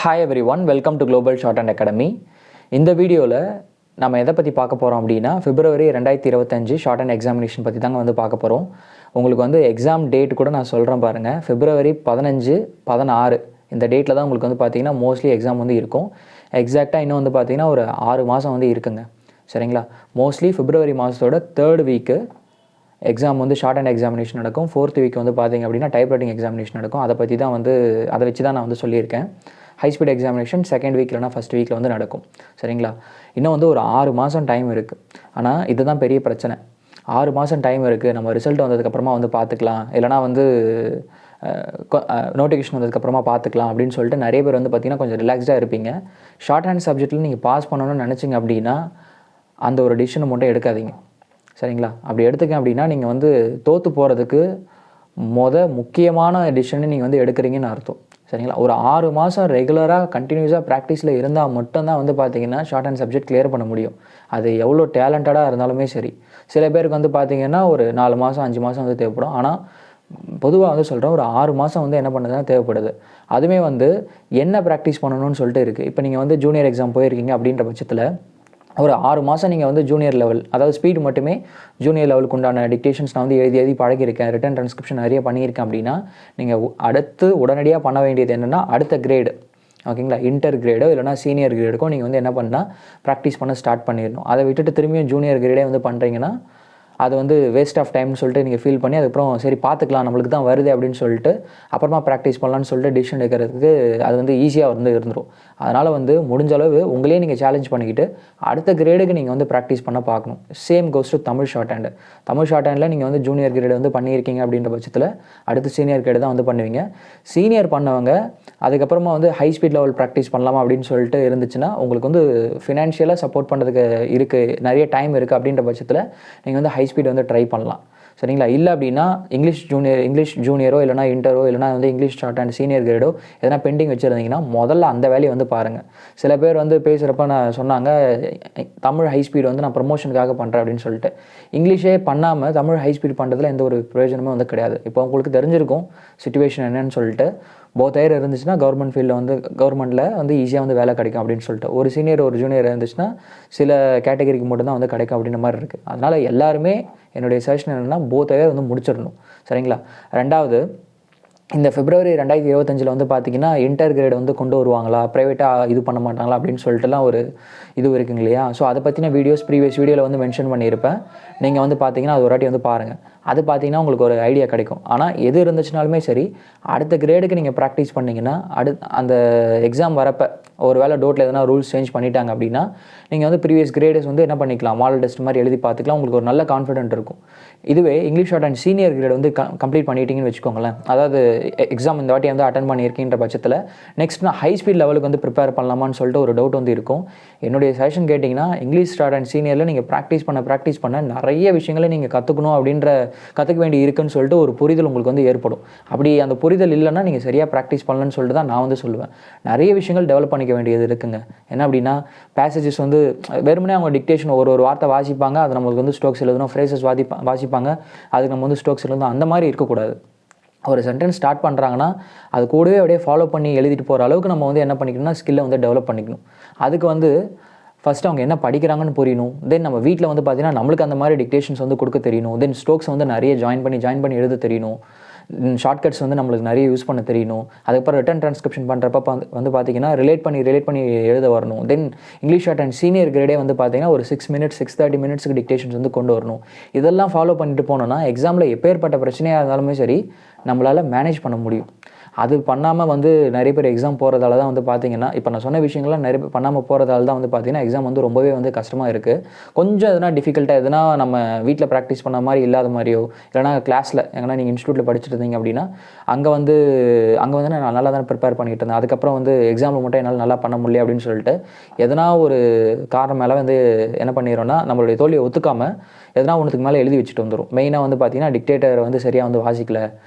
Hi every one, welcome to global short and academy. இந்த வீடியோவில் நம்ம எதை பற்றி பார்க்க போகிறோம் அப்படின்னா, February 2025 ஷார்ட் அண்ட் எக்ஸாமினேஷன் பற்றி தாங்க வந்து பார்க்க போகிறோம். உங்களுக்கு வந்து எக்ஸாம் டேட் கூட நான் சொல்கிறேன் பாருங்கள். February 15, 16 இந்த டேட்டில் தான் உங்களுக்கு வந்து பார்த்திங்கன்னா மோஸ்ட்லி எக்ஸாம் வந்து இருக்கும். எக்ஸாக்டாக இன்னும் வந்து பார்த்திங்கன்னா ஒரு 6 மாதம் வந்து இருக்குங்க. சரிங்களா? மோஸ்ட்லி February மாதத்தோட 3rd வீக்கு எக்ஸாம் வந்து ஷார்ட் அண்ட் எக்ஸாமினேஷன் நடக்கும். 4th வீக் வந்து பார்த்திங்க அப்படின்னா டைப் ரைட்டிங் எக்ஸாமினேஷன் நடக்கும். அதை பற்றி தான் வந்து அதை வச்சு தான் நான் வந்து சொல்லியிருக்கேன். High speed examination 2nd week இல்லைனா 1st வீக்கில் வந்து நடக்கும். சரிங்களா? இன்னும் வந்து ஒரு 6 மாதம் டைம் இருக்குது. ஆனால் இதுதான் பெரிய பிரச்சனை. 6 மாதம் டைம் இருக்குது, நம்ம ரிசல்ட் வந்ததுக்கப்புறமா வந்து பார்த்துக்கலாம், இல்லைனா வந்து நோட்டிஃபிகேஷன் வந்ததுக்கப்புறமா பார்த்துக்கலாம் அப்படின்னு சொல்லிட்டு நிறைய பேர் வந்து பார்த்திங்கன்னா கொஞ்சம் ரிலாக்ஸ்டாக இருப்பீங்க. ஷார்ட் ஹேண்ட் சப்ஜெக்ட்டில் நீங்கள் பாஸ் பண்ணணும்னு நினச்சிங்க அப்படின்னா அந்த ஒரு டிசிஷனை மட்டும் எடுக்காதீங்க. சரிங்களா? அப்படி எடுத்துக்க அப்படின்னா நீங்கள் வந்து தோற்று போகிறதுக்கு முக்கியமான டிசிஷனை நீங்கள் வந்து எடுக்கிறீங்கன்னு அர்த்தம். சரிங்களா? ஒரு 6 மாதம் ரெகுலராக கண்டினியூஸாக ப்ராக்டிஸில் இருந்தால் மட்டும்தான் வந்து பார்த்திங்கன்னா ஷார்ட் ஹேண்ட் சப்ஜெக்ட் கிளியர் பண்ண முடியும். அது எவ்வளோ டேலண்டடாக இருந்தாலுமே சரி. சில பேருக்கு வந்து பார்த்திங்கன்னா ஒரு 4 மாதம் 5 மாதம் வந்து தேவைப்படும். ஆனால் பொதுவாக வந்து சொல்கிறேன், ஒரு 6 மாதம் வந்து என்ன பண்ணுறதுனா தேவைப்படுது. அதுவுமே வந்து என்ன ப்ராக்டிஸ் பண்ணணும்னு சொல்லிட்டு இருக்குது. இப்போ நீங்கள் வந்து ஜூனியர் எக்ஸாம் போயிருக்கீங்க அப்படின்ற பட்சத்தில் ஒரு 6 மாதம் நீங்கள் வந்து ஜூனியர் லெவல், அதாவது ஸ்பீடு மட்டுமே ஜூனியர் லெவலுக்கு உண்டான டிக்டேஷன்ஸ் நான் வந்து எழுதி பழகியிருக்கேன், ரிட்டன் ட்ரான்ஸ்கிரிப்ஷன் நிறைய பண்ணியிருக்கேன் அப்படின்னா நீங்கள் அடுத்து உடனடியாக பண்ண வேண்டியது என்னென்னா அடுத்த கிரேடு, ஓகேங்களா, இன்டர் கிரேடோ இல்லைனா சீனியர் கிரேடுக்கோ நீங்கள் வந்து என்ன பண்ணால் ப்ராக்டிஸ் பண்ண ஸ்டார்ட் பண்ணிடணும். அதை விட்டுட்டு திரும்பியும் ஜூனியர் கிரேடே வந்து பண்ணுறீங்கன்னா அது வந்து வேஸ்ட் ஆஃப் டைம்னு சொல்லிட்டு நீங்கள் ஃபீல் பண்ணி அதுக்கப்புறம் சரி பார்த்துக்கலாம் நம்மளுக்கு தான் வருது அப்படின்னு சொல்லிட்டு அப்புறமா ப்ராக்டிஸ் பண்ணலான்னு சொல்லிட்டு டிசிஷன் எடுக்கிறதுக்கு அது வந்து ஈஸியாக வந்து இருந்துடும். அதனால் வந்து முடிஞ்ச அளவு உங்களே நீங்கள் சேலஞ்ச் பண்ணிக்கிட்டு அடுத்த கிரேடுக்கு நீங்கள் வந்து ப்ராக்டிஸ் பண்ண பார்க்கணும். Same goes to Tamil short hand. Tamil short handle நீங்கள் வந்து ஜூனியர் கிரேடு வந்து பண்ணியிருக்கீங்க அப்படின்ற பட்சத்தில் அடுத்து சீனியர் கிரேடு தான் வந்து பண்ணுவீங்க. சீனியர் பண்ணவங்க அதுக்கப்புறமா வந்து ஹை ஸ்பீட் லெவல் ப்ராக்டிஸ் பண்ணலாமா அப்படின்னு சொல்லிட்டு இருந்துச்சுன்னா உங்களுக்கு வந்து ஃபினான்ஷியலாக சப்போர்ட் பண்ணுறதுக்கு இருக்குது, நிறைய டைம் இருக்குது அப்படின்ற பட்சத்தில் நீங்கள் வந்து ஹை ஸ்பீட் வந்து ட்ரை பண்ணலாம். சரிங்களா? இல்லை அப்படின்னா இங்கிலீஷ் ஜூனியரோ இல்லைனா இன்டரோ இல்லைனா வந்து இங்கிலீஷ் ஷார்ட் அண்ட் சீனியர் கிரேடோ எதனா பெண்டிங் வச்சுருந்தீங்கன்னா முதல்ல அந்த வேலையை வந்து பாருங்கள். சில பேர் வந்து பேசுகிறப்ப நான் சொன்னாங்க, தமிழ் ஹை ஸ்பீட் வந்து நான் ப்ரமோஷனுக்காக பண்ணுறேன் அப்படின்னு சொல்லிட்டு. இங்கிலீஷே பண்ணாமல் தமிழ் ஹை ஸ்பீட் பண்ணுறதுல எந்த ஒரு பிரயோஜனமே வந்து கிடையாது. இப்போ உங்களுக்கு தெரிஞ்சிருக்கும் சுச்சுவேஷன் என்னன்னு சொல்லிட்டு. போத் இயர் இருந்துச்சுன்னா கவர்மெண்ட் ஃபீல்டில் வந்து கவர்மெண்ட்டில் வந்து ஈஸியாக வந்து வேலை கிடைக்கும் அப்படின்னு சொல்லிட்டு. ஒரு சீனியர் ஒரு ஜூனியர் இருந்துச்சுன்னா சில கேட்டகரிக்கு மட்டும் தான் வந்து கிடைக்கும் அப்படின்ற மாதிரி இருக்குது. அதனால் எல்லாருமே என்னுடைய சஜஷன் என்னென்னா போத் இயர் வந்து முடிச்சிடணும். சரிங்களா? 2வது, இந்த February 2025 வந்து பார்த்திங்கன்னா இன்டர் கிரேட் வந்து கொண்டு வருவாங்களா, ப்ரைவேட்டாக இது பண்ண மாட்டாங்களா அப்படின்னு சொல்லிட்டுலாம் ஒரு இது இருக்குங்க இல்லையா? ஸோ அதை பற்றின வீடியோஸ் ப்ரீவியஸ் வீடியோவில் வந்து மென்ஷன் பண்ணியிருப்பேன். நீங்கள் வந்து பார்த்தீங்கன்னா அது ஒரு வாட்டி வந்து பாருங்கள். அது பார்த்தீங்கன்னா உங்களுக்கு ஒரு ஐடியா கிடைக்கும். ஆனால் எது இருந்துச்சுனாலுமே சரி, அடுத்த கிரேடுக்கு நீங்கள் ப்ராக்டிஸ் பண்ணிங்கன்னா அந்த எக்ஸாம் வரப்போ ஒரு வேளை டோட்டில் எதனா ரூல்ஸ் சேஞ்ச் பண்ணிட்டாங்க அப்படின்னா நீங்கள் வந்து ப்ரீவியஸ் கிரேடஸ் வந்து என்ன பண்ணிக்கலாம், மாடல் டெஸ்ட் மாதிரி எழுதி பார்த்துக்கலாம். உங்களுக்கு ஒரு நல்ல கான்ஃபிடென்ட் இருக்கும். இதுவே English short and senior great வந்து கம்ப்ளீட் பண்ணிட்டீங்கன்னு வச்சுக்கோங்களேன், அதாவது எக்ஸாம் இந்த வாட்டி வந்து அட்டன் பண்ணியிருக்கின்ற பட்சத்தில் நெக்ஸ்ட் நான் ஹை ஸ்பீட் லெவலுக்கு வந்து ப்ரிப்பேர் பண்ணலாமான்னு சொல்லிட்டு ஒரு டவுட் வந்து இருக்கும். என்னுடைய சஜஷன் கேட்டிங்கன்னா இங்கிலீஷ் ஷார்ட் அண்ட் சீனியரில் நீங்கள் ப்ராக்டிஸ் பண்ண நிறைய விஷயங்களை நீங்கள் கற்றுக்க வேண்டி இருக்குன்னு சொல்லிட்டு ஒரு புரிதல் உங்களுக்கு வந்து ஏற்படும். அப்படி அந்த புரிதல் இல்லைன்னா நீங்கள் சரியாக ப்ராக்டிஸ் பண்ணலன்னு சொல்லிட்டு தான் நான் வந்து சொல்லுவேன். நிறைய விஷயங்கள் டெவலப் பண்ணிக்க வேண்டியது இருக்குங்க. என்ன அப்படின்னா பேசேஜஸ் வந்து வெறுமனே அவங்க டிக்டேஷன் ஒரு வார்த்தை வாசிப்பாங்க, அது நம்மளுக்கு வந்து ஸ்ட்ரோக்ஸ் எழுதணும், ஃப்ரேசஸ் வாசிப்பாங்க, அதுக்கு நம்ம வந்து ஸ்ட்ரோக்ஸ் எழுதணும், அந்த மாதிரி இருக்கக்கூடாது. ஒரு சென்டென்ஸ் ஸ்டார்ட் பண்ணுறாங்கன்னா அது கூடவே அப்படியே ஃபாலோ பண்ணி எழுதிட்டு போகிற அளவுக்கு நம்ம வந்து என்ன பண்ணிக்கணும்னா ஸ்கில்லை வந்து டெவலப் பண்ணிக்கணும். அதுக்கு வந்து ஃபஸ்ட்டு அவங்க என்ன படிக்கிறாங்கன்னு புரியணும். தென் நம்ம வீட்டில் வந்து பார்த்திங்கன்னா நம்மளுக்கு அந்த மாதிரி டிக்டேஷன்ஸ் வந்து கொடுக்க தெரியணும். தென் ஸ்ட்ரோக்ஸ் வந்து நிறைய ஜாயின் பண்ணி எழுத தெரியணும். ஷார்ட்கட்ஸ் வந்து நம்மளுக்கு நிறைய யூஸ் பண்ண தெரியணும். அதுக்கப்புறம் ரிட்டன் ட்ரான்ஸ்கிரிப்ஷன் பண்ணுறப்ப வந்து பார்த்திங்கன்னா ரிலேட் பண்ணி எழுத வரணும். Then English short and senior கிரேடே வந்து பார்த்திங்கன்னா ஒரு 6 மினிட்ஸுக்கு டிக்டேஷன்ஸ் வந்து கொண்டு வரணும். இதெல்லாம் ஃபாலோ பண்ணிட்டு போனோன்னா எக்ஸாமில் எப்பேற்பட்ட பிரச்சனையாக இருந்தாலுமே சரி நம்மளால் மேனேஜ் பண்ண முடியும். அது பண்ணாமல் வந்து நிறைய பேர் எக்ஸாம் போகிறதால தான் வந்து பார்த்திங்கன்னா இப்போ நான் சொன்ன விஷயங்கள்லாம் நிறைய பேர் பண்ணாமல் போகிறதால தான் வந்து பார்த்திங்கன்னா எக்ஸாம் வந்து ரொம்பவே வந்து கஷ்டமாக இருக்குது. கொஞ்சம் எதனா டிஃபிகல்ட்டாக எதனா நம்ம வீட்டில் ப்ராக்டிஸ் பண்ண மாதிரி இல்லாத மாதிரியோ இல்லைனா கிளாஸில் எங்கன்னா நீங்கள் இன்ஸ்டியூட்டில் படிச்சுட்டு இருந்தீங்க அப்படின்னா அங்கே வந்து நான் நல்லா தான் ப்ரிப்பேர் பண்ணிகிட்டு இருந்தேன், அதுக்கப்புறம் வந்து எக்ஸாமில் மட்டும் என்னால் நல்லா பண்ண முடியல அப்படின்னு சொல்லிட்டு எதனா ஒரு காரணம் மேலே வந்து என்ன பண்ணிடுறோன்னா நம்மளுடைய தோல்வியை ஒத்துக்காமல் எதனா ஒன்றுத்துக்கு மேலே எழுதி வச்சுட்டு வந்துடும். மெயினாக வந்து பார்த்திங்கன்னா டிக்டேட்டர் வந்து சரியாக வந்து வாசிக்கல,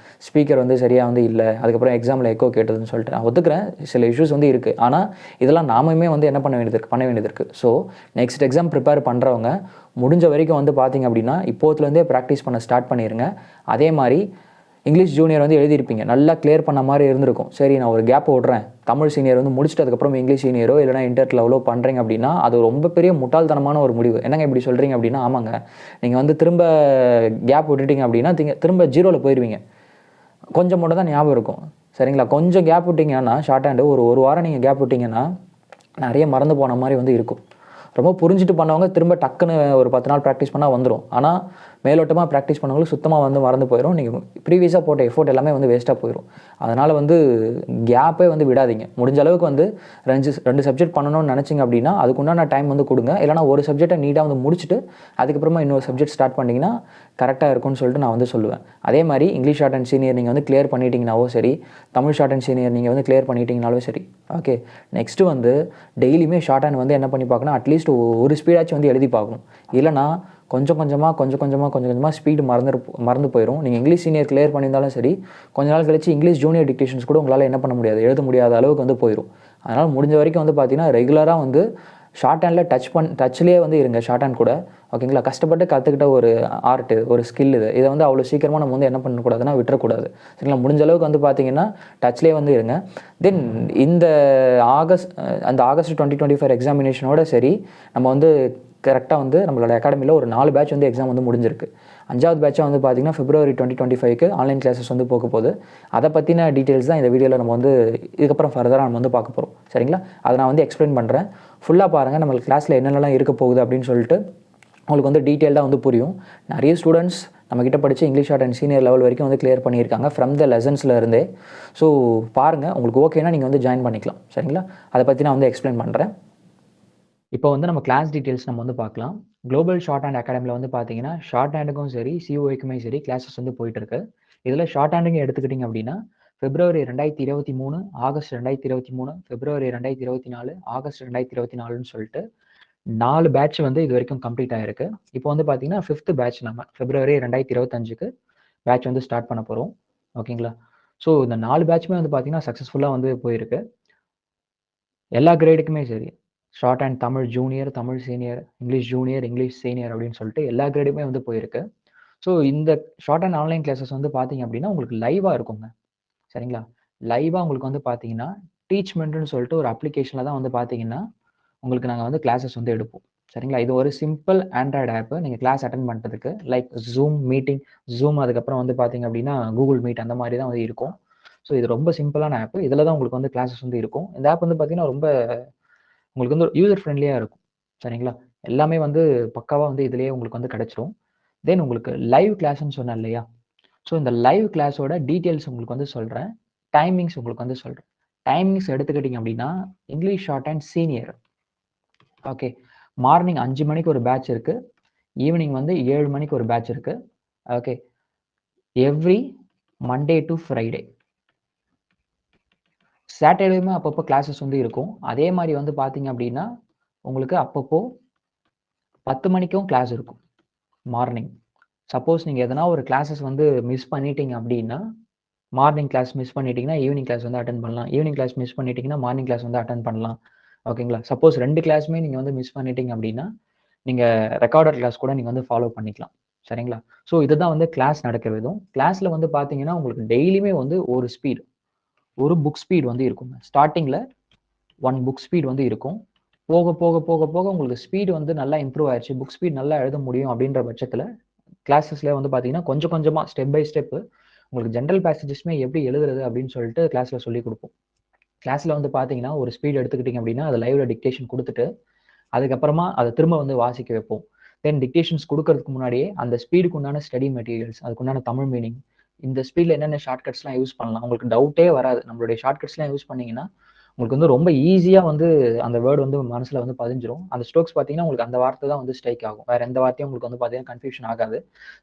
ஸ்பீக்கர் வந்து சரியாக வந்து இல்லை, அதுக்கப்புறம் எக்ஸாமில் எக்கோ கேட்டதுன்னு சொல்லிட்டு நான் ஒத்துக்கிறேன், சில இஷ்யூஸ் வந்து இருக்குது. ஆனால் இதெல்லாம் நாமுமே வந்து என்ன பண்ண வேண்டியது இருக்குது. ஸோ நெக்ஸ்ட் எக்ஸாம் ப்ரிப்பேர் பண்ணுறவங்க முடிஞ்ச வரைக்கும் வந்து பார்த்திங்க அப்படின்னா இப்போத்துலேருந்தே ப்ராக்டிஸ் பண்ண ஸ்டார்ட் பண்ணிடுங்க. அதே மாதிரி இங்கிலீஷ் ஜூனியர் வந்து எழுதியிருப்பீங்க, நல்லா கிளியர் பண்ண மாதிரி இருந்திருக்கும். சரி நான் ஒரு கேப் விட்றேன், தமிழ் சீனியர் வந்து முடிச்சுட்டு அதுக்கப்புறம் இங்கிலீஷ் சீனியரோ இல்லைனா இன்டர் லெவலோ பண்ணுறீங்க அப்படின்னா அது ரொம்ப பெரிய முட்டாள்தனமான ஒரு முடிவு. என்னங்க இப்படி சொல்கிறீங்க அப்படின்னா, ஆமாங்க, நீங்கள் வந்து திரும்ப கேப் விட்டுட்டீங்க அப்படின்னா திரும்ப ஜீரோவில் போயிடுவீங்க. கொஞ்சம் மட்டும் தான் ஞாபகம் இருக்கும். சரிங்களா? கொஞ்சம் கேப் விட்டிங்கன்னா ஷார்ட் ஹேண்டு ஒரு வாரம் நீங்கள் கேப் விட்டிங்கன்னா நிறைய மறந்து போன மாதிரி வந்து இருக்கும். ரொம்ப புரிஞ்சுட்டு பண்ணவங்க திரும்ப டக்குன்னு ஒரு 10 நாள் ப்ராக்டிஸ் பண்ணால் வந்துடும். ஆனால் மேலோட்டமாக ப்ராக்டிஸ் பண்ணவங்களுக்கு சுத்தமாக வந்து மறந்து போயிடும். நீங்கள் ப்ரீவியஸாக போட்ட எஃபோர்ட் எல்லாமே வந்து வேஸ்ட்டாக போயிடும். அதனால் வந்து கேப்பே வந்து விடாதீங்க. முடிஞ்ச அளவுக்கு வந்து 2 சப்ஜெக்ட் பண்ணணும்னு நினச்சிங்க அப்படின்னா அதுக்குண்டான டைம் வந்து கொடுங்க. இல்லைனா ஒரு சப்ஜெக்டை நீட்டாக வந்து முடிச்சுட்டு அதுக்கப்புறமா இன்னொரு சப்ஜெக்ட் ஸ்டார்ட் பண்ணிங்கன்னா கரெக்டாக இருக்கும்னு சொல்லிட்டு நான் வந்து சொல்லுவேன். அதே மாதிரி இங்கிலீஷ் ஷார்ட் அண்ட் சீனியர் நீங்கள் வந்து கிளியர் பண்ணிட்டீங்கனாவோ சரி, தமிழ் ஷார்ட் அண்ட் சீனியர் நீங்கள் வந்து கிளியர் பண்ணிட்டீங்கனாலும் சரி. ஓகே, நெக்ஸ்ட்டு வந்து டெய்லியுமே ஷார்ட் ஹேண்ட் வந்து என்ன பண்ணி பார்க்கணும், அட்லீஸ்ட் ஒரு ஸ்பீடாச்சும் வந்து எழுதி பார்க்கணும். இல்லைனா கொஞ்சம் கொஞ்சமாக ஸ்பீடு மறந்து போயிடும். நீங்கள் இங்கிலீஷ் சீனியர் கிளியர் பண்ணியிருந்தாலும் சரி, கொஞ்ச நாள் கழிச்சு இங்கிலீஷ் ஜூனியர் டிக்டேஷன்ஸ் கூட உங்களால் என்ன பண்ண முடியாது, எழுத முடியாத அளவுக்கு வந்து போயிடும். அதனால் முடிஞ்ச வரைக்கும் வந்து பார்த்தீங்கன்னா ரெகுலராக வந்து ஷார்ட் ஹேண்டில் டச்லேயே வந்து இருங்க. ஷார்ட் ஹேண்ட் கூட ஓகேங்களா, கஷ்டப்பட்டு கற்றுக்கிட்ட ஒரு ஆர்ட்டு, ஒரு ஸ்கில் இதை வந்து அவ்வளோ சீக்கிரமாக நம்ம வந்து என்ன பண்ணக்கூடாதுன்னா விட்டுறக்கூடாது. சரிங்களா? முடிஞ்ச அளவுக்கு வந்து பார்த்தீங்கன்னா டச்லேயே வந்து இருங்க. தென் இந்த ஆகஸ்ட் 2025 எக்ஸாமினேஷனோட சரி நம்ம வந்து கரெக்டாக வந்து நம்மளோட அகாடமியில் ஒரு 4 பேட்ச் வந்து எக்ஸாம் வந்து முடிஞ்சிருக்கு. 5வது பேட்சாக வந்து பார்த்தீங்கன்னா February 2025 ஆன்லைன் கிளாஸஸ் வந்து போக போகுது. அதை பற்றின டீட்டெயில்ஸ் தான் இந்த வீடியோவில் நம்ம வந்து இதுக்கப்புறம் ஃபர்தராக நம்ம வந்து பார்க்க போகிறோம். சரிங்களா? அதை நான் வந்து எக்ஸ்பிளைன் பண்ணுறேன். ஃபுல்லாக பாருங்கள், நம்மளுக்கு கிளாஸில் என்னென்னலாம் இருக்க போகுது அப்படின்னு சொல்லிட்டு உங்களுக்கு வந்து டீட்டெயில்டாக வந்து புரியும். நிறைய ஸ்டூடெண்ட்ஸ் நம்மக்கிட்ட படித்து English short and senior level வரைக்கும் வந்து கிளியர் பண்ணியிருக்காங்க ஃப்ரம் த லெசன்ஸில் இருந்தே. ஸோ பாருங்கள், உங்களுக்கு ஓகேனா நீங்கள் வந்து ஜாயின் பண்ணிக்கலாம். சரிங்களா? அதை பற்றி நான் வந்து எக்ஸ்பிளைன் பண்ணுறேன். இப்போ வந்து நம்ம கிளாஸ் டீட்டெயில்ஸ் நம்ம வந்து பார்க்கலாம். குளோபல் ஷார்ட் ஹேண்ட் அகாடமியில் வந்து பார்த்தீங்கன்னா ஷார்ட் ஹேண்டுக்கும் சரி சிஓஏக்குமே சரி கிளாஸஸ் வந்து போயிட்டு இருக்கு. இதில் ஷார்ட் ஹேண்டுங்க எடுத்துக்கிட்டிங்க அப்படின்னா February 2023, ஆகஸ்ட் 2023, February 2024, ஆகஸ்ட் 2024ன்னு சொல்லிட்டு 4 பேட்ச் வந்து இது வரைக்கும் கம்ப்ளீட் ஆயிருக்கு. இப்போ வந்து பார்த்தீங்கன்னா 5th பேட்ச் நம்ம February 2025க்கு பேட்ச் வந்து ஸ்டார்ட் பண்ண போகிறோம். ஓகேங்களா? ஸோ இந்த 4 பேட்சுமே வந்து பார்த்தீங்கன்னா சக்ஸஸ்ஃபுல்லாக வந்து போயிருக்கு. எல்லா கிரேடுக்குமே சரி, short and Tamil junior, Tamil senior, English junior, English senior அப்படின்னு சொல்லிட்டு எல்லா கிரேடுமே வந்து போயிருக்கு. ஸோ இந்த ஷார்ட் அண்ட் ஆன்லைன் கிளாஸஸ் வந்து பார்த்தீங்க அப்படின்னா உங்களுக்கு லைவாக இருக்குங்க. சரிங்களா? லைவாக உங்களுக்கு வந்து பார்த்தீங்கன்னா டீச்மெண்ட்னு சொல்லிட்டு ஒரு அப்ளிகேஷனில் தான் வந்து பார்த்தீங்கன்னா உங்களுக்கு நாங்கள் வந்து கிளாஸஸ் வந்து எடுப்போம். சரிங்களா? இது ஒரு சிம்பிள் ஆண்ட்ராய்டு ஆப்பு. நீங்கள் கிளாஸ் அட்டென்ட் பண்ணுறதுக்கு லைக் ஜூம் மீட்டிங், ஜூம் அதுக்கப்புறம் வந்து பார்த்தீங்க அப்படின்னா கூகுள் மீட் அந்த மாதிரி தான் வந்து இருக்கும். ஸோ இது ரொம்ப சிம்பிளான ஆப்பு. இதில் தான் உங்களுக்கு வந்து கிளாஸஸ் வந்து இருக்கும். இந்த ஆப் வந்து பார்த்தீங்கன்னா ரொம்ப உங்களுக்கு வந்து யூசர் ஃப்ரெண்ட்லியாக இருக்கும். சரிங்களா? எல்லாமே வந்து பக்காவாக வந்து இதிலேயே உங்களுக்கு வந்து கிடைச்சிரும். தென் உங்களுக்கு லைவ் கிளாஸ்ன்னு சொன்னேன் இல்லையா? ஸோ இந்த லைவ் கிளாஸோட டீட்டெயில்ஸ் உங்களுக்கு வந்து சொல்கிறேன். டைமிங்ஸ் உங்களுக்கு வந்து சொல்கிறேன். டைமிங்ஸ் எடுத்துக்கிட்டிங்க அப்படின்னா English short and senior. Okay, morning 5 மணிக்கு ஒரு பேட்ச் இருக்கு. ஈவினிங் வந்து 7 மணிக்கு ஒரு பேட்ச் இருக்கு. Okay, every Monday to Friday. சாட்டர்டேயுமே அப்பப்போ கிளாஸஸ் வந்து இருக்கும். அதே மாதிரி வந்து பார்த்தீங்க அப்படின்னா உங்களுக்கு அப்பப்போ 10 மணிக்கும் கிளாஸ் இருக்கும் மார்னிங். சப்போஸ் நீங்கள் எதனா ஒரு கிளாஸஸ் வந்து மிஸ் பண்ணிட்டீங்க அப்படின்னா மார்னிங் கிளாஸ் மிஸ் பண்ணிட்டீங்கன்னா ஈவினிங் கிளாஸ் வந்து அட்டென்ட் பண்ணலாம். ஈவினிங் கிளாஸ் மிஸ் பண்ணிட்டீங்கன்னா மார்னிங் கிளாஸ் வந்து அட்டென்ட் பண்ணலாம். ஓகேங்களா? சப்போஸ் 2 கிளாஸுமே நீங்கள் வந்து மிஸ் பண்ணிட்டீங்க அப்படின்னா நீங்கள் ரெக்கார்டட் கிளாஸ் கூட நீங்கள் வந்து ஃபாலோ பண்ணிக்கலாம். சரிங்களா? ஸோ இதுதான் வந்து கிளாஸ் நடக்கிற விதம். கிளாஸில் வந்து பார்த்தீங்கன்னா உங்களுக்கு டெய்லியுமே வந்து ஒரு புக் ஸ்பீட் வந்து இருக்குங்க. ஸ்டார்டிங்கில் 1 புக் ஸ்பீட் வந்து இருக்கும். போக போக போக போக உங்களுக்கு ஸ்பீடு வந்து நல்லா இம்ப்ரூவ் ஆயிடுச்சு, புக் ஸ்பீட் நல்லா எழுத முடியும் அப்படின்ற பட்சத்தில் கிளாஸஸில் வந்து பார்த்தீங்கன்னா கொஞ்சம் கொஞ்சமாக ஸ்டெப் பை ஸ்டெப்பு உங்களுக்கு ஜென்ரல் பேசேஜஸ்மே எப்படி எழுதுறது அப்படின்னு சொல்லிட்டு கிளாஸில் சொல்லிக் கொடுப்போம். கிளாஸில் வந்து பார்த்தீங்கன்னா ஒரு ஸ்பீட் எடுத்துக்கிட்டிங்க அப்படின்னா அது லைவ்ல டிக்டேஷன் கொடுத்துட்டு அதுக்கப்புறமா அதை திரும்ப வந்து வாசிக்க வைப்போம். தென் டிக்டேஷன்ஸ் கொடுக்கறதுக்கு முன்னாடியே அந்த ஸ்பீடுக்கு உண்டான ஸ்டடி மெட்டீரியல்ஸ், அதுக்குண்டான தமிழ் மீனிங், இந்த ஸ்பீடில் என்னென்ன ஷார்ட்கட்ஸ்லாம் யூஸ் பண்ணலாம், உங்களுக்கு டவுட்டே வராது. நம்மளுடைய ஷார்ட்கட்ஸ்லாம் யூஸ் பண்ணிங்கன்னா உங்களுக்கு வந்து ரொம்ப ஈஸியாக வந்து அந்த வேர்டு வந்து மனசில் வந்து பதிஞ்சிரும். அந்த ஸ்ட்ரோக்ஸ் பார்த்தீங்கன்னா உங்களுக்கு அந்த வார்த்தை தான் வந்து ஸ்ட்ரைக் ஆகும். வேறு எந்த வார்த்தையும் உங்களுக்கு வந்து பார்த்தீங்கன்னா கன்ஃபியூஷன் ஆகாது.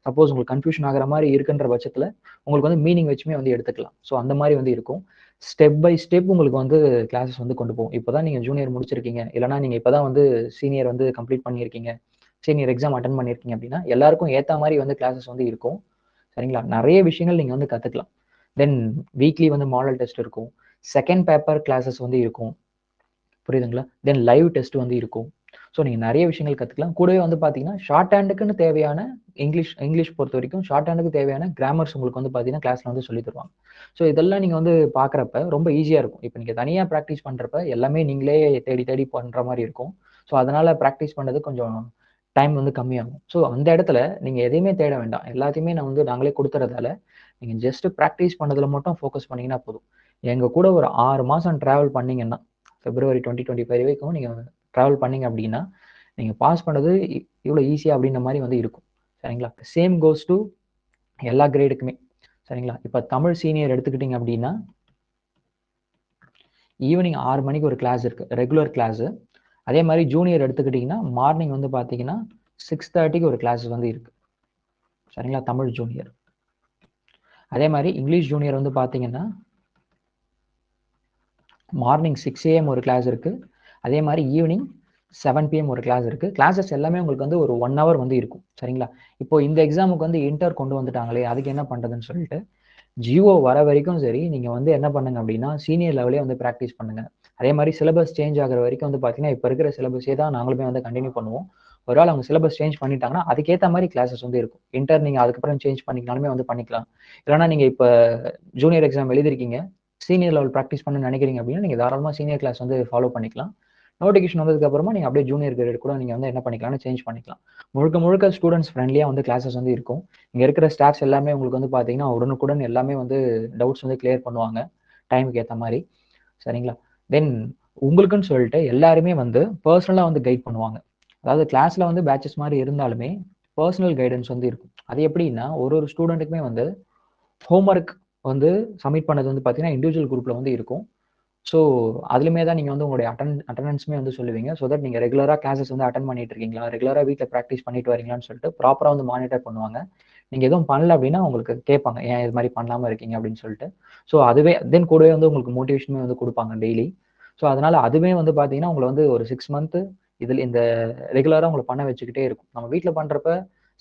சப்போஸ் உங்களுக்கு கன்ஃபியூஷன் ஆகிற மாதிரி இருக்குன்ற பட்சத்தில் உங்களுக்கு வந்து மீனிங் வச்சுமே வந்து எடுத்துக்கலாம். ஸோ அந்த மாதிரி வந்து இருக்கும். ஸ்டெப் பை ஸ்டெப் உங்களுக்கு வந்து கிளாஸஸ் வந்து கொண்டு போகும். இப்போ தான் நீங்கள் ஜூனியர் முடிச்சிருக்கீங்க, இல்லைனா நீங்கள் இப்போ தான் வந்து சீனியர் வந்து கம்ப்ளீட் பண்ணியிருக்கீங்க, சீனியர் எக்ஸாம் அட்டன் பண்ணியிருக்கீங்க அப்படின்னா எல்லாருக்கும் ஏற்ற மாதிரி வந்து கிளாஸஸ் வந்து இருக்கும். சரிங்களா? நிறைய விஷயங்கள் நீங்கள் வந்து கற்றுக்கலாம். தென் வீக்லி வந்து மாடல் டெஸ்ட் இருக்கும், செகண்ட் பேப்பர் கிளாஸஸ் வந்து இருக்கும். புரியுதுங்களா? தென் லைவ் டெஸ்ட் வந்து இருக்கும். ஸோ நீங்கள் நிறைய விஷயங்கள் கற்றுக்கலாம். கூடவே வந்து பார்த்தீங்கன்னா ஷார்ட் ஹேண்டுக்குன்னு தேவையான இங்கிலீஷ் பொறுத்த வரைக்கும் ஷார்ட் ஹேண்டுக்கு தேவையான கிராமர்ஸ் உங்களுக்கு வந்து பார்த்தீங்கன்னா கிளாஸில் வந்து சொல்லி தருவாங்க. ஸோ இதெல்லாம் நீங்கள் வந்து பார்க்குறப்ப ரொம்ப ஈஸியாக இருக்கும். இப்போ நீங்கள் தனியாக ப்ராக்டிஸ் பண்ணுறப்ப எல்லாமே நீங்களே தேடி தேடி பண்ணுற மாதிரி இருக்கும். ஸோ அதனால் ப்ராக்டிஸ் பண்ணுறது கொஞ்சம் டைம் வந்து கம்மியாகும். ஸோ அந்த இடத்துல நீங்கள் எதையுமே தேட வேண்டாம். எல்லாத்தையுமே நாங்களே கொடுத்துறதால நீங்கள் ஜஸ்ட் ப்ராக்டிஸ் பண்ணதில் மட்டும் ஃபோக்கஸ் பண்ணிங்கன்னா போதும். எங்கள் கூட ஒரு 6 மாதம் ட்ராவல் பண்ணிங்கன்னா February 2025 வரைக்கும் நீங்கள் ட்ராவல் பண்ணீங்க அப்படின்னா நீங்கள் பாஸ் பண்ணது இவ்வளோ ஈஸியாக அப்படின்ற மாதிரி வந்து இருக்கும். சரிங்களா? சேம் கோஸ் டு எல்லா கிரேடுக்குமே. சரிங்களா? இப்போ தமிழ் சீனியர் எடுத்துக்கிட்டிங்க அப்படின்னா ஈவினிங் 6 மணிக்கு ஒரு கிளாஸ் இருக்குது, ரெகுலர் கிளாஸு. அதே மாதிரி ஜூனியர் எடுத்துக்கிட்டிங்கன்னா மார்னிங் வந்து பார்த்தீங்கன்னா 6:30க்கு ஒரு கிளாஸ் வந்து இருக்குது. சரிங்களா? தமிழ் ஜூனியர். அதே மாதிரி இங்கிலீஷ் ஜூனியர் வந்து பார்த்தீங்கன்னா மார்னிங் 6 AM ஒரு கிளாஸ் இருக்குது. அதே மாதிரி ஈவினிங் 7 PM ஒரு கிளாஸ் இருக்குது. கிளாஸஸ் எல்லாமே உங்களுக்கு வந்து ஒரு 1 hour வந்து இருக்கும். சரிங்களா? இப்போ இந்த எக்ஸாமுக்கு வந்து இன்டர் கொண்டு வந்துட்டாங்களே அதுக்கு என்ன பண்ணுறதுன்னு சொல்லிட்டு ஜியோ வர வரைக்கும் சரி நீங்கள் வந்து என்ன பண்ணுங்க அப்படின்னா சீனியர் லெவலே வந்து ப்ராக்டிஸ் பண்ணுங்க. அதே மாதிரி சிலபஸ் சேஞ்ச் ஆகிற வரைக்கும் வந்து பார்த்தீங்கன்னா இப்போ இருக்கிற சிலபஸே தான் நாங்களுமே வந்து கண்டினியூ பண்ணுவோம். ஒருவேளை அவங்க சிலபஸ் சேஞ்ச் பண்ணிட்டாங்கன்னா அதுக்கேற்ற மாதிரி கிளாஸஸ் வந்து இருக்கும். இன்டர் நீங்கள் அதுக்கப்புறம் சேஞ்ச் பண்ணிக்கனாலுமே வந்து பண்ணிக்கலாம். இல்லைனா நீங்கள் இப்போ ஜூனியர் எக்ஸாம் எழுதிருக்கீங்க, சீனியர் லெவல் ப்ராக்டிஸ் பண்ண நினைக்கிறீங்க அப்படின்னா நீங்கள் தாராளமாக சீனியர் கிளாஸ் வந்து ஃபாலோ பண்ணிக்கலாம். நோட்டிஃபிகேஷன் வந்ததுக்கு அப்புறமா நீங்கள் அப்படியே ஜூனியர் கிரேட் கூட நீங்கள் வந்து என்ன பண்ணிக்கலாம்னு சேஞ்ச் பண்ணிக்கலாம். முழுக்க ஸ்டூடெண்ட்ஸ் ஃப்ரெண்ட்லியாக வந்து கிளாஸஸ் வந்து இருக்கும். இங்கே இருக்கிற ஸ்டாஃப்ஸ் எல்லாமே உங்களுக்கு வந்து பார்த்தீங்கன்னா உடனுக்குடன் எல்லாமே வந்து டவுட்ஸ் வந்து கிளியர் பண்ணுவாங்க டைமுக்கு ஏற்ற மாதிரி. சரிங்களா? தென் உங்களுக்குன்னு சொல்லிட்டு எல்லாருமே வந்து பர்சனலாக வந்து கைட் பண்ணுவாங்க. அதாவது கிளாஸில் வந்து பேட்சஸ் மாதிரி இருந்தாலுமே பர்சனல் கைடன்ஸ் வந்து இருக்கும். அது எப்படின்னா ஒரு ஸ்டூடெண்ட்டுக்குமே வந்து ஹோம்ஒர்க் வந்து சப்மிட் பண்ணது வந்து பார்த்தீங்கன்னா இண்டிவிஜுவல் குரூப்பில் வந்து இருக்கும். ஸோ அதுலேயுமே தான் நீங்கள் வந்து உங்களுடைய அட்டண்டன்ஸுமே வந்து சொல்லுவீங்க. ஸோ தட் நீங்கள் ரெகுலராக கிளாஸஸ் வந்து அட்டன் பண்ணிட்டு இருக்கீங்களா, ரெகுலராக வீட்டில் ப்ராக்டிஸ் பண்ணிட்டு வரீங்களான்னு சொல்லிட்டு ப்ராப்பராக வந்து மானிட்டர் பண்ணுவாங்க. நீங்கள் எதுவும் பண்ணல அப்படின்னா உங்களுக்கு கேட்பாங்க, ஏன் இது மாதிரி பண்ணாமல் இருக்கீங்க அப்படின்னு சொல்லிட்டு. ஸோ அதுவே தென் கூடவே வந்து உங்களுக்கு மோட்டிவேஷனுமே வந்து கொடுப்பாங்க டெய்லி. ஸோ அதனால் அதுவே வந்து பார்த்தீங்கன்னா உங்களை வந்து ஒரு 6 மந்த்து இதில் இந்த ரெகுலராக உங்களை பண்ண வச்சுக்கிட்டே இருக்கும். நம்ம வீட்டில் பண்ணுறப்ப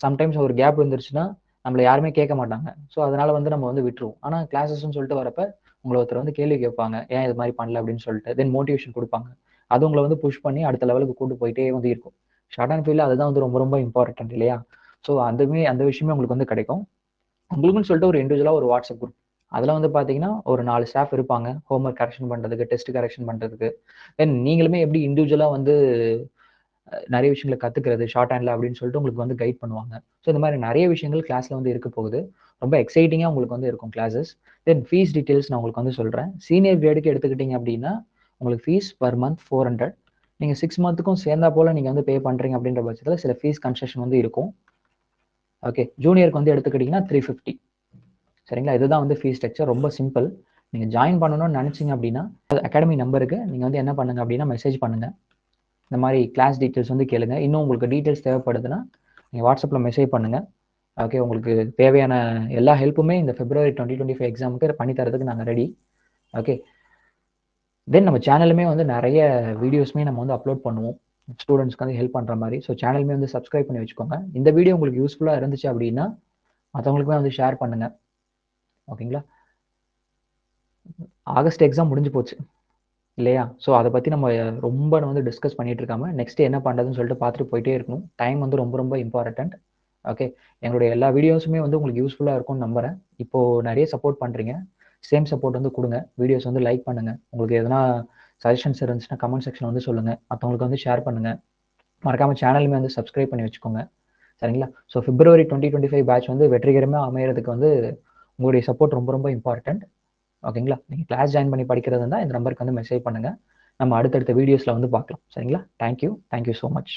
சம்டைம்ஸ் ஒரு கேப் வந்துருச்சுன்னா நம்மளை யாருமே கேட்க மாட்டாங்க. ஸோ அதனால் வந்து நம்ம வந்து விட்டுருவோம். ஆனால் கிளாஸஸ்ன்னு சொல்லிட்டு வரப்ப உங்களை ஒருத்தர் வந்து கேள்வி கேட்பாங்க, ஏன் இது மாதிரி பண்ணல அப்படின்னு சொல்லிட்டு. தென் மோட்டிவேஷன் கொடுப்பாங்க. அது உங்களை வந்து புஷ் பண்ணி அடுத்த லெவலுக்கு கூட்டு போயிட்டே வந்து இருக்கும். ஷார்ட் அண்ட் ஃபீல்டில் அதுதான் வந்து ரொம்ப இம்பார்ட்டன்ட் இல்லையா? ஸோ அந்த விஷயமே உங்களுக்கு வந்து கிடைக்கும். உங்களுக்குன்னு சொல்லிட்டு ஒரு இண்டிவிஜுவலாக ஒரு வாட்ஸ்அப் குரூப். அதில் வந்து பார்த்தீங்கன்னா ஒரு 4 ஸ்டாஃப் இருப்பாங்க. ஹோம்ஒர்க் கரெக்ஷன் பண்ணுறதுக்கு, டெஸ்ட் கரெக்ஷன் பண்ணுறதுக்கு. தென் நீங்களுமே எப்படி இண்டிவிஜுவலாக வந்து நிறைய விஷயங்களை கற்றுக்கிறது ஷார்ட் ஹேண்டில் அப்படின்னு சொல்லிட்டு உங்களுக்கு வந்து கைட் பண்ணுவாங்க. ஸோ இந்த மாதிரி நிறைய விஷயங்கள் கிளாஸில் வந்து இருக்க போகுது. ரொம்ப எக்ஸைட்டிங்காக உங்களுக்கு வந்து இருக்கும் கிளாஸஸ். தென் ஃபீஸ் டீட்டெயில்ஸ் நான் உங்களுக்கு வந்து சொல்கிறேன். சீனியர் கிரேடுக்கு எடுத்துக்கிட்டிங்க அப்படின்னா உங்களுக்கு ஃபீஸ் பர் மந்த் 400. நீங்கள் 6 மந்த்துக்கும் சேர்ந்தா போல் நீங்கள் வந்து பே பண்ணுறீங்க அப்படின்ற பட்சத்தில் சில ஃபீஸ் கன்செஷன் வந்து இருக்கும். ஓகே, ஜூனியருக்கு வந்து எடுத்துக்கிட்டிங்கன்னா 350. சரிங்களா? இதுதான் வந்து ஃபீஸ் ஸ்ட்ரக்சர். ரொம்ப சிம்பிள். நீங்கள் ஜாயின் பண்ணணும்னு நினச்சிங்க அப்படின்னா அகாடமி நம்பருக்கு நீங்கள் வந்து என்ன பண்ணுங்கள் அப்படின்னா மெசேஜ் பண்ணுங்கள். இந்த மாதிரி கிளாஸ் டீட்டெயில்ஸ் வந்து கேளுங்க. இன்னும் உங்களுக்கு டீட்டெயில்ஸ் தேவைப்படுதுன்னா நீங்கள் வாட்ஸ்அப்பில் மெசேஜ் பண்ணுங்கள். ஓகே, உங்களுக்கு தேவையான எல்லா ஹெல்ப்புமே இந்த February 2025 எக்ஸாமுக்கு பண்ணி தரதுக்கு நாங்கள் ரெடி. ஓகே, தென் நம்ம சேனலுமே வந்து நிறைய வீடியோஸ்மே நம்ம வந்து அப்லோட் பண்ணுவோம் ஸ்டூடெண்ட்ஸ்க்கு வந்து ஹெல்ப் பண்ணுற மாதிரி. ஸோ சேனலுமே வந்து சப்ஸ்கிரைப் பண்ணி வச்சுக்கோங்க. இந்த வீடியோ உங்களுக்கு யூஸ்ஃபுல்லாக இருந்துச்சு அப்படின்னா மற்றவங்களுக்குமே வந்து ஷேர் பண்ணுங்கள். ஓகேங்களா? ஆகஸ்ட் எக்ஸாம் முடிஞ்சு போச்சு இல்லையா? ஸோ அதை பற்றி நம்ம ரொம்ப வந்து டிஸ்கஸ் பண்ணிட்டு இருக்காம நெக்ஸ்ட் என்ன பண்ணுறதுன்னு சொல்லிட்டு பார்த்துட்டு போயிட்டே இருக்கணும். டைம் வந்து ரொம்ப இம்பார்ட்டன்ட். ஓகே, எங்களுடைய எல்லா வீடியோஸுமே வந்து உங்களுக்கு யூஸ்ஃபுல்லாக இருக்கும்னு நம்புகிறேன். இப்போது நிறைய சப்போர்ட் பண்ணுறீங்க. சேம் சப்போர்ட் வந்து கொடுங்க. வீடியோஸ் வந்து லைக் பண்ணுங்கள். உங்களுக்கு எதனா சஜஷன்ஸ் இருந்துச்சுன்னா கமெண்ட் செக்ஷன் வந்து சொல்லுங்கள். மற்றவங்களுக்கு வந்து ஷேர் பண்ணுங்கள். மறக்காமல் சேனலுமே வந்து சப்ஸ்கிரைப் பண்ணி வச்சுக்கோங்க. சரிங்களா? ஸோ February 2025 பேட்ச் வந்து வெற்றிகரமாக அமையறதுக்கு வந்து உங்களுடைய சப்போர்ட் ரொம்ப இம்பார்ட்டன்ட். ஓகேங்களா? நீங்கள் கிளாஸ் ஜாயின் பண்ணி படிக்கிறது இருந்தால் இந்த நம்பருக்கு வந்து மெசேஜ் பண்ணுங்கள். நம்ம அடுத்தடுத்த வீடியோஸில் வந்து பார்க்கலாம். சரிங்களா? Thank you so much.